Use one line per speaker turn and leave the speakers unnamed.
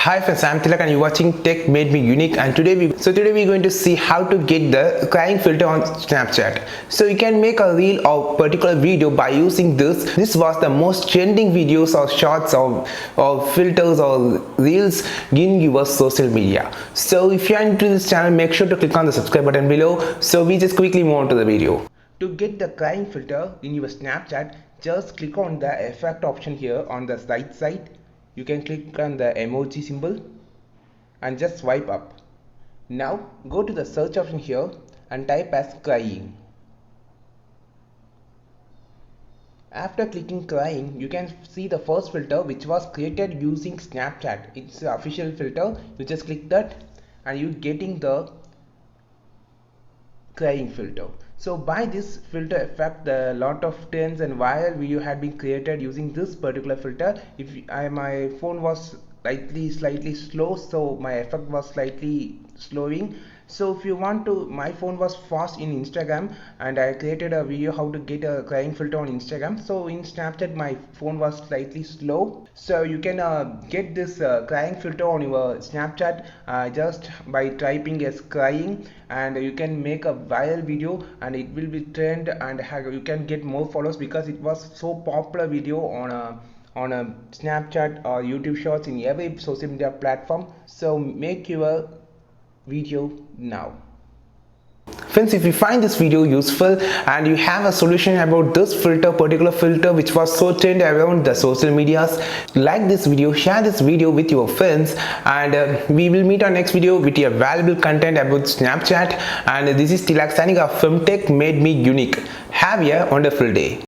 Hi friends, I'm Tilak and you're watching Tech Made Me Unique, and today we're going to see how to get the crying filter on Snapchat. So you can make a reel or particular video by using this. This was the most trending videos or shorts or filters or reels in your social media. So if you are into this channel, make sure to click on the subscribe button below. So we just quickly move on to the video. To get the crying filter in your Snapchat, just click on the effect option here on the right side. You can click on the emoji symbol and just swipe up. Now go to the search option here and type as crying. After clicking crying, you can see the first filter which was created using Snapchat. It's the official filter. You just click that and you getting the crying filter. So by this filter effect, a lot of trends and viral video had been created using this particular filter. If my phone was slightly slow, so my effect was slightly slowing. So if you want to, my phone was fast in Instagram and I created a video how to get a crying filter on Instagram. So in Snapchat my phone was slightly slow, so you can get this crying filter on your Snapchat just by typing as crying, and you can make a viral video and it will be trend and you can get more followers because it was so popular video on a Snapchat or YouTube Shorts in every social media platform. So make your video now. Friends, if you find this video useful and you have a solution about this particular filter which was so trend around the social medias, like this video, share this video with your friends, and we will meet our next video with your valuable content about Snapchat. And this is Tilak signing off from Tech Made Me Unique. Have a wonderful day.